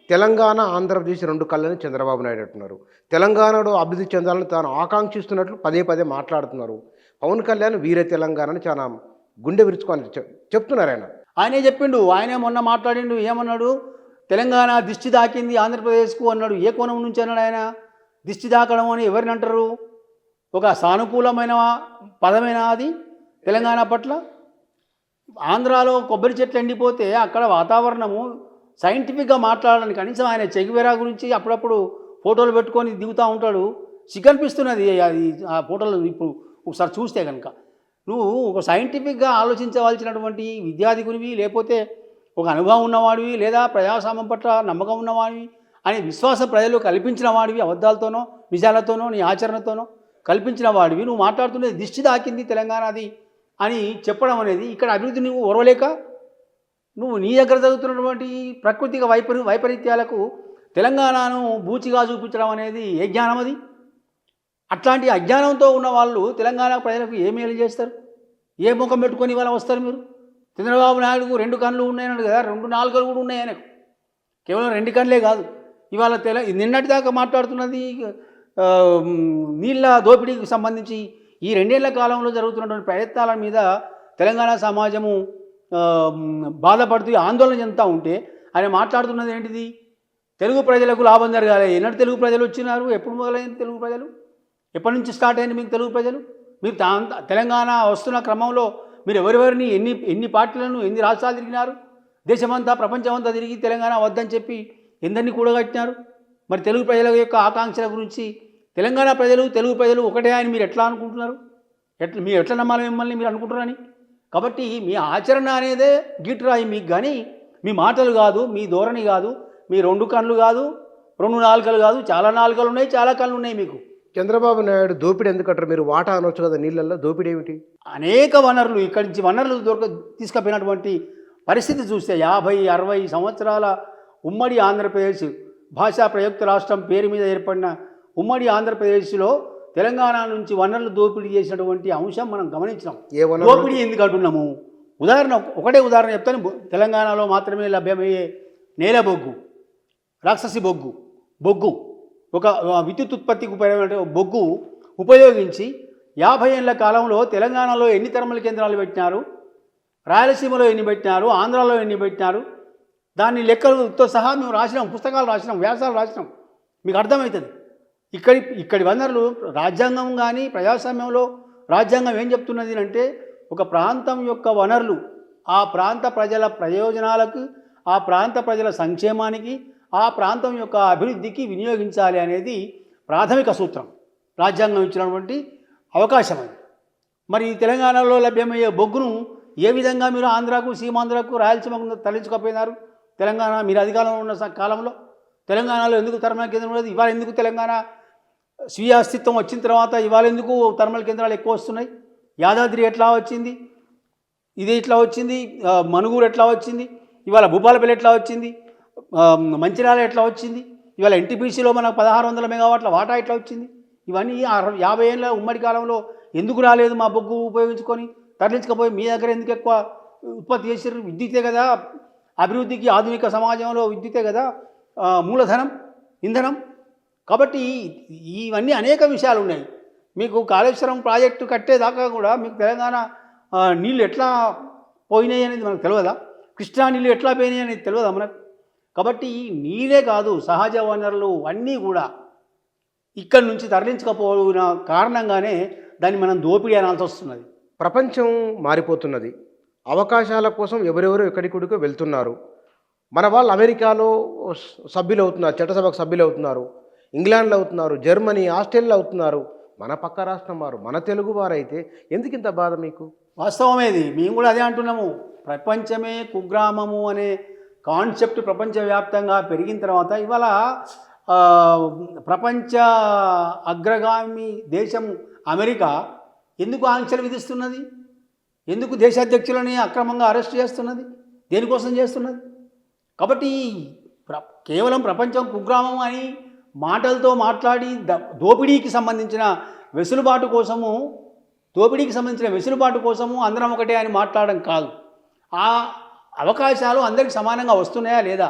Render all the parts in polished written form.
తెలంగాణ, ఆంధ్రప్రదేశ్ 2 కళ్ళని చంద్రబాబు నాయుడు అంటున్నారు. తెలంగాణలో అభివృద్ధి చెందాలని తాను ఆకాంక్షిస్తున్నట్లు పదే పదే మాట్లాడుతున్నారు. పవన్ కళ్యాణ్ వీరే తెలంగాణ అని చాలా గుండె విరుచుకొని చెప్తున్నారాయన. ఆయనే చెప్పిండు. ఆయనే మొన్న మాట్లాడిండు. ఏమన్నాడు? తెలంగాణ దిష్టి తాకింది ఆంధ్రప్రదేశ్కు అన్నాడు. ఏ కోణం నుంచి అన్నాడు ఆయన? దిష్టి తాకడం అని ఎవరిని అంటారు? ఒక సానుకూలమైన పదమేనా అది తెలంగాణ పట్ల? ఆంధ్రాలో కొబ్బరి చెట్లు ఎండిపోతే అక్కడ వాతావరణము సైంటిఫిక్గా మాట్లాడాలని కనీసం ఆయన చెగువెరా గురించి అప్పుడప్పుడు ఫోటోలు పెట్టుకొని దిగుతూ ఉంటాడు. సిగ్గనిపిస్తున్నది అది ఆ ఫోటోలు ఇప్పుడు ఒకసారి చూస్తే కనుక. నువ్వు ఒక సైంటిఫిక్గా ఆలోచించవలసినటువంటి విద్యాధికునివి, లేకపోతే ఒక అనుభవం ఉన్నవాడివి, లేదా ప్రజాస్వామ్యం పట్ల నమ్మకం ఉన్నవాడివి అనే విశ్వాసం ప్రజలు కల్పించిన వాడివి, అబద్ధాలతోనో నిజాలతోనో నీ ఆచరణతోనో కల్పించిన వాడివి. నువ్వు మాట్లాడుతున్నది దిష్టి దాకింది తెలంగాణది అని చెప్పడం అనేది ఇక్కడ అభివృద్ధి నువ్వు ఓర్వలేక నువ్వు నీ దగ్గర జరుగుతున్నటువంటి ప్రకృతిక వైపరీత్యాలకు తెలంగాణను బూచిగా చూపించడం అనేది ఏ జ్ఞానం అది? అట్లాంటి అజ్ఞానంతో ఉన్న వాళ్ళు తెలంగాణ ప్రజలకు ఏ మేలు చేస్తారు? ఏ ముఖం పెట్టుకొని ఇవాళ వస్తారు మీరు? చంద్రబాబు నాయుడుకు 2 కళ్ళు ఉన్నాయన్నాడు కదా, 2 నాలుకలు కూడా ఉన్నాయి ఆయనకు. కేవలం 2 కళ్ళే కాదు. ఇవాళ నిన్నటిదాకా మాట్లాడుతున్నది నీళ్ళ దోపిడీకి సంబంధించి ఈ 2 ఏళ్ల కాలంలో జరుగుతున్నటువంటి ప్రయత్నాల మీద తెలంగాణ సమాజము బాధపడుతూ ఆందోళన చెందుతూ ఉంటే ఆయన మాట్లాడుతున్నది ఏంటిది? తెలుగు ప్రజలకు లాభం జరగాలి. ఎన్నటి తెలుగు ప్రజలు వచ్చినారు? ఎప్పుడు మొదలైంది తెలుగు ప్రజలు? ఎప్పటి నుంచి స్టార్ట్ అయింది మీకు తెలుగు ప్రజలు? మీరు తెలంగాణ వస్తున్న క్రమంలో మీరు ఎవరెవరిని ఎన్ని పార్టీలను ఎన్ని రాష్ట్రాలు తిరిగినారు? దేశమంతా ప్రపంచమంతా తిరిగి తెలంగాణ వద్దని చెప్పి ఎందరినీ కూడగట్టినారు? మరి తెలుగు ప్రజల యొక్క ఆకాంక్షల గురించి తెలంగాణ ప్రజలు తెలుగు ప్రజలు ఒకటే అని మీరు ఎట్లా అనుకుంటున్నారు? మీరు ఎట్లా నమ్మాలి మిమ్మల్ని మీరు అనుకుంటున్నారని? కాబట్టి మీ ఆచరణ అనేదే గీటురాయి మీకు, కానీ మీ మాటలు కాదు, మీ ధోరణి కాదు, మీ 2 కళ్ళు కాదు, 2 నాలుకలు కాదు, చాలా నాలుకలు ఉన్నాయి, చాలా కళ్ళు ఉన్నాయి మీకు. చంద్రబాబు నాయుడు దోపిడీ ఎందుకంటారు? మీరు వాటా అనొచ్చు కదా నీళ్ళల్లో. దోపిడీ ఏమిటి? అనేక వనరులు ఇక్కడి నుంచి వనరులు తీసుకుపోయినటువంటి పరిస్థితి చూస్తే 50-60 సంవత్సరాల ఉమ్మడి ఆంధ్రప్రదేశ్ భాషా ప్రయుక్త రాష్ట్రం పేరు మీద ఏర్పడిన ఉమ్మడి ఆంధ్రప్రదేశ్లో తెలంగాణ నుంచి వనరులు దోపిడీ చేసినటువంటి అంశం మనం గమనించినాం. దోపిడీ ఎందుకు అంటున్నాము? ఒకటే ఉదాహరణ చెప్తాను. తెలంగాణలో మాత్రమే లభ్యమయ్యే నేల బొగ్గు, రాక్షసి బొగ్గు ఒక విద్యుత్ ఉత్పత్తికి ఉపయోగపడే బొగ్గు ఉపయోగించి 50 ఏళ్ల కాలంలో తెలంగాణలో ఎన్ని థర్మల్ కేంద్రాలు పెట్టినారు, రాయలసీమలో ఎన్ని పెట్టినారు, ఆంధ్రాలో ఎన్ని పెట్టినారు, దాన్ని లెక్కలతో సహా మేము రాసినాం, పుస్తకాలు రాసినాం, వ్యాసాలు రాసినాం. మీకు అర్థమవుతుంది. ఇక్కడి వనరులు రాజ్యాంగం కానీ ప్రజాస్వామ్యంలో రాజ్యాంగం ఏం చెప్తున్నది అంటే ఒక ప్రాంతం యొక్క వనరులు ఆ ప్రాంత ప్రజల ప్రయోజనాలకు, ఆ ప్రాంత ప్రజల సంక్షేమానికి, ఆ ప్రాంతం యొక్క అభివృద్ధికి వినియోగించాలి అనేది ప్రాథమిక సూత్రం. రాజ్యాంగం ఇచ్చినటువంటి అవకాశం అది. మరి తెలంగాణలో లభ్యమయ్యే బొగ్గును ఏ విధంగా మీరు ఆంధ్రాకు, సీమాంధ్రకు, రాయలసీమకు తరలించుకపోయినారు? తెలంగాణ మీరు అధికారంలో ఉన్న కాలంలో తెలంగాణలో ఎందుకు థర్మల్ కేంద్రం లేదు? ఇవాళ ఎందుకు తెలంగాణ స్వీయ అస్తిత్వం వచ్చిన తర్వాత ఇవాళ ఎందుకు థర్మల్ కేంద్రాలు ఎక్కువ వస్తున్నాయి? యాదాద్రి ఎట్లా వచ్చింది? ఇది ఎట్లా వచ్చింది? మనుగూరు ఎట్లా వచ్చింది? ఇవాళ భూపాలపల్లి ఎట్లా వచ్చింది? మంచిర్యాల ఎట్లా వచ్చింది? ఇవాళ ఎన్టీపీసీలో మనకు 1600 మెగావాట్ల వాటా ఎట్లా వచ్చింది? ఇవన్నీ 50 ఏళ్ళ ఉమ్మడి కాలంలో ఎందుకు రాలేదు? మా బొగ్గు ఉపయోగించుకొని తరలించకపోయి మీ దగ్గర ఎందుకు ఎక్కువ ఉత్పత్తి చేసారు? విద్యుతే కదా అభివృద్ధికి, ఆధునిక సమాజంలో విద్యుతే కదా మూలధనం, ఇంధనం. కాబట్టి ఇవన్నీ అనేక విషయాలు ఉన్నాయి. మీకు కాళేశ్వరం ప్రాజెక్టు కట్టేదాకా కూడా మీకు తెలంగాణ నీళ్ళు ఎట్లా పోయినాయి అనేది మనకు తెలియదా? కృష్ణా నీళ్ళు ఎట్లా పోయినాయి అనేది తెలియదా మనకు? కాబట్టి నీళ్ళే కాదు, సహజ వనరులు అన్నీ కూడా ఇక్కడి నుంచి తరలించకపోయిన కారణంగానే దాన్ని మనం దోపిడీ అనాల్సి వస్తున్నది. ప్రపంచం మారిపోతున్నది. అవకాశాల కోసం ఎవరెవరో ఎక్కడికడికో వెళ్తున్నారు. మన వాళ్ళు అమెరికాలో సభ్యులు అవుతున్నారు, చట్టసభకు సభ్యులు అవుతున్నారు, ఇంగ్లాండ్లో అవుతున్నారు, జర్మనీ, ఆస్ట్రేలియాలో అవుతున్నారు. మన పక్క రాష్ట్రం వారు, మన తెలుగు వారైతే ఎందుకు ఇంత బాధ మీకు? వాస్తవమేది. మేము కూడా అదే అంటున్నాము. ప్రపంచమే కుగ్రామము అనే కాన్సెప్ట్ ప్రపంచవ్యాప్తంగా పెరిగిన తర్వాత ఇవాళ ప్రపంచ అగ్రగామి దేశం అమెరికా ఎందుకు ఆంక్షలు విధిస్తున్నది? ఎందుకు దేశాధ్యక్షులని అక్రమంగా అరెస్ట్ చేస్తున్నది? దేనికోసం చేస్తున్నది? కాబట్టి కేవలం ప్రపంచం కుగ్రామం అని మాటలతో మాట్లాడి దోపిడీకి సంబంధించిన వెసులుబాటు కోసము అందరం ఒకటే అని మాట్లాడడం కాదు. ఆ అవకాశాలు అందరికి సమానంగా వస్తున్నాయా లేదా?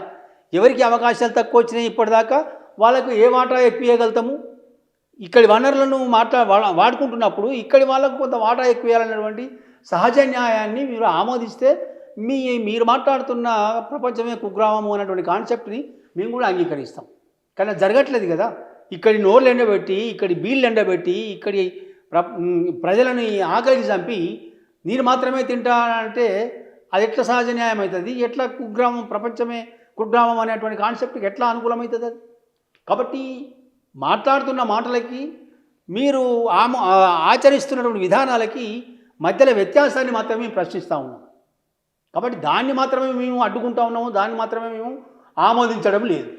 ఎవరికి అవకాశాలు తక్కువ వచ్చినాయి ఇప్పటిదాకా వాళ్ళకు ఏ వాటా ఎక్కువ ఇవ్వగలుగుతాము. ఇక్కడి వనరులను వాడుకుంటున్నప్పుడు ఇక్కడి వాళ్ళకు కొంత వాటా ఎక్కువ ఇవ్వాలనేటువంటి సహజ న్యాయాన్ని మీరు ఆమోదిస్తే మీరు మాట్లాడుతున్న ప్రపంచమే కుగ్రామము అన్నటువంటి కాన్సెప్ట్ని మేము కూడా అంగీకరిస్తాం. కానీ అది జరగట్లేదు కదా. ఇక్కడి నోర్లు ఎండబెట్టి, ఇక్కడి బీళ్ళు ఎండబెట్టి, ఇక్కడి ప్రజలను ఆకలికి చంపి నేను మాత్రమే తింటానంటే అది ఎట్లా సహజ న్యాయం అవుతుంది? ఎట్లా కుగ్రామం, ప్రపంచమే కుగ్రామం అనేటువంటి కాన్సెప్ట్కి ఎట్లా అనుకూలమవుతుంది అది? కాబట్టి మాట్లాడుతున్న మాటలకి మీరు ఆచరిస్తున్నటువంటి విధానాలకి మధ్యలో వ్యత్యాసాన్ని మాత్రమే ప్రశ్నిస్తూ ఉన్నాం. కాబట్టి దాన్ని మాత్రమే మేము అడ్డుకుంటా ఉన్నాము, దాన్ని మాత్రమే మేము ఆమోదించడం లేదు.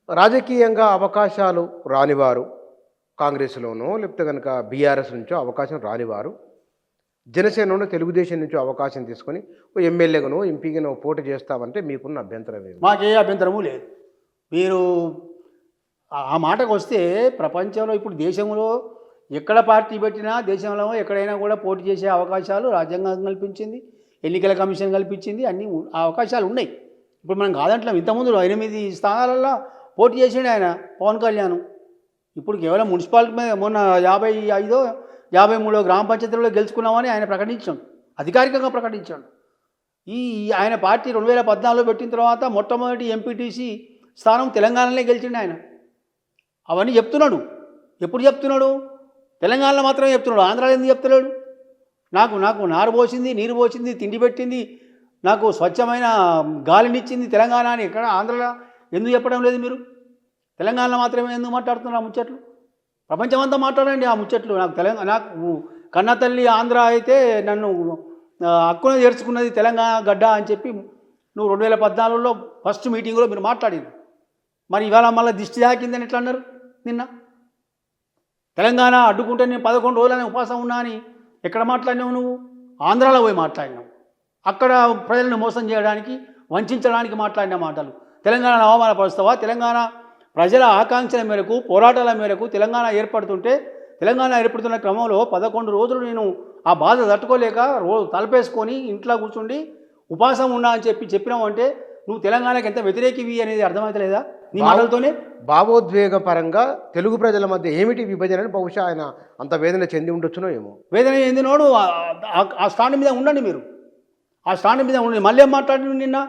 రాజకీయంగా అవకాశాలు రానివారు కాంగ్రెస్లోనో లేకపోతే కనుక బీఆర్ఎస్ నుంచో అవకాశం రానివారు జనసేనలో తెలుగుదేశం నుంచో అవకాశం తీసుకొని ఓ ఎమ్మెల్యేగానో ఎంపీగానో పోటీ చేస్తామంటే మీకున్న అభ్యంతరం ఏమి? మాకే అభ్యంతరము లేదు. మీరు ఆ మాటకు వస్తే ప్రపంచంలో ఇప్పుడు దేశంలో ఎక్కడ పార్టీ పెట్టినా దేశంలో ఎక్కడైనా కూడా పోటీ చేసే అవకాశాలు రాజ్యాంగం కల్పించింది, ఎన్నికల కమిషన్ కల్పించింది, అన్నీ అవకాశాలు ఉన్నాయి. ఇప్పుడు మనం కాదంట్లో ఇంతకుముందు 8 స్థానాలలో పోటీ చేసిండు ఆయన పవన్ కళ్యాణ్. ఇప్పుడు కేవలం మున్సిపాలిటీ మీద మొన్న 55 53 గ్రామ పంచాయతీలలో గెలుచుకున్నామని ఆయన ప్రకటించాడు, అధికారికంగా ప్రకటించాడు. ఆయన పార్టీ 2014లో పెట్టిన తర్వాత మొట్టమొదటి ఎంపీటీసీ స్థానం తెలంగాణలోనే గెలిచిండు ఆయన. అవన్నీ చెప్తున్నాడు. ఎప్పుడు చెప్తున్నాడు? తెలంగాణలో మాత్రమే చెప్తున్నాడు. ఆంధ్రాలో ఎందుకు చెప్తున్నాడు? నాకు నారు పోసింది, నీరు పోసింది, తిండి పెట్టింది, నాకు స్వచ్ఛమైన గాలినిచ్చింది తెలంగాణ అని ఎక్కడ ఆంధ్రలో ఎందుకు చెప్పడం లేదు? మీరు తెలంగాణలో మాత్రమే ఎందుకు మాట్లాడుతున్నారు ఆ ముచ్చట్లు? ప్రపంచమంతా మాట్లాడండి ఆ ముచ్చట్లు. నాకు కన్న తల్లి ఆంధ్ర అయితే నన్ను హక్కున చేర్చుకున్నది తెలంగాణ గడ్డ అని చెప్పి నువ్వు 2014లో ఫస్ట్ మీటింగ్లో మీరు మాట్లాడింది. మరి ఇవాళ మళ్ళీ దిష్టి తాకిందని ఎట్లా అన్నారు? నిన్న తెలంగాణ అడ్డుకుంటే నేను 11 రోజులని ఉపవాసం ఉన్నా అని ఎక్కడ మాట్లాడినావు? నువ్వు ఆంధ్రాలో పోయి మాట్లాడినావు. అక్కడ ప్రజలను మోసం చేయడానికి, వంచడానికి మాట్లాడిన మాటలు తెలంగాణ అవమానపరుస్తావా? తెలంగాణ ప్రజల ఆకాంక్షల మేరకు, పోరాటాల మేరకు తెలంగాణ ఏర్పడుతున్న క్రమంలో 11 రోజులు నేను ఆ బాధ తట్టుకోలేక తలపేసుకొని ఇంట్లో కూర్చుండి ఉపవాసం ఉన్నా అని చెప్పినావు అంటే నువ్వు తెలంగాణకి ఎంత వ్యతిరేకివి అనేది అర్థమవుతలేదా నీ మాటలతోనే? భావోద్వేగ పరంగా తెలుగు ప్రజల మధ్య ఏమిటి విభజన అని బహుశా ఆయన అంత వేదన చెంది ఉండొచ్చునో ఏమో. వేదన చెందినోడు ఆ స్టాండ్ మీద ఉండండి. మీరు ఆ స్టాండ్ మీద ఉండండి. మళ్ళీ ఏం మాట్లాడి నిన్న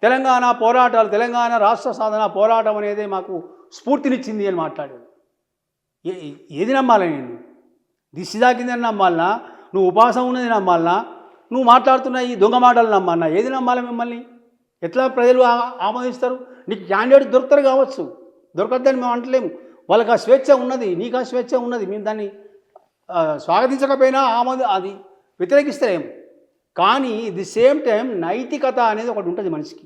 తెలంగాణ పోరాటాలు, తెలంగాణ రాష్ట్ర సాధన పోరాటం అనేది మాకు స్ఫూర్తినిచ్చింది అని మాట్లాడాడు. ఏది నమ్మాలి? నేను దిష్టి తాకిందని నమ్మాలనా? నువ్వు ఉపవాసం ఉన్నది నమ్మాలనా? నువ్వు మాట్లాడుతున్న ఈ దొంగ మాటలు నమ్మాలనా? ఏది నమ్మాలి? మిమ్మల్ని ఎట్లా ప్రజలు ఆమోదిస్తారు? నీకు క్యాండిడేట్ దొరుకుతారు కావచ్చు, దొరకద్దని మేము అంటలేము. వాళ్ళకి ఆ స్వేచ్ఛ ఉన్నది, నీకు ఆ స్వేచ్ఛ ఉన్నది. మేము దాన్ని స్వాగతించకపోయినా అది వ్యతిరేకిస్తారేమో. కానీ ది సేమ్ టైం నైతికత అనేది ఒకటి ఉంటుంది మనిషికి.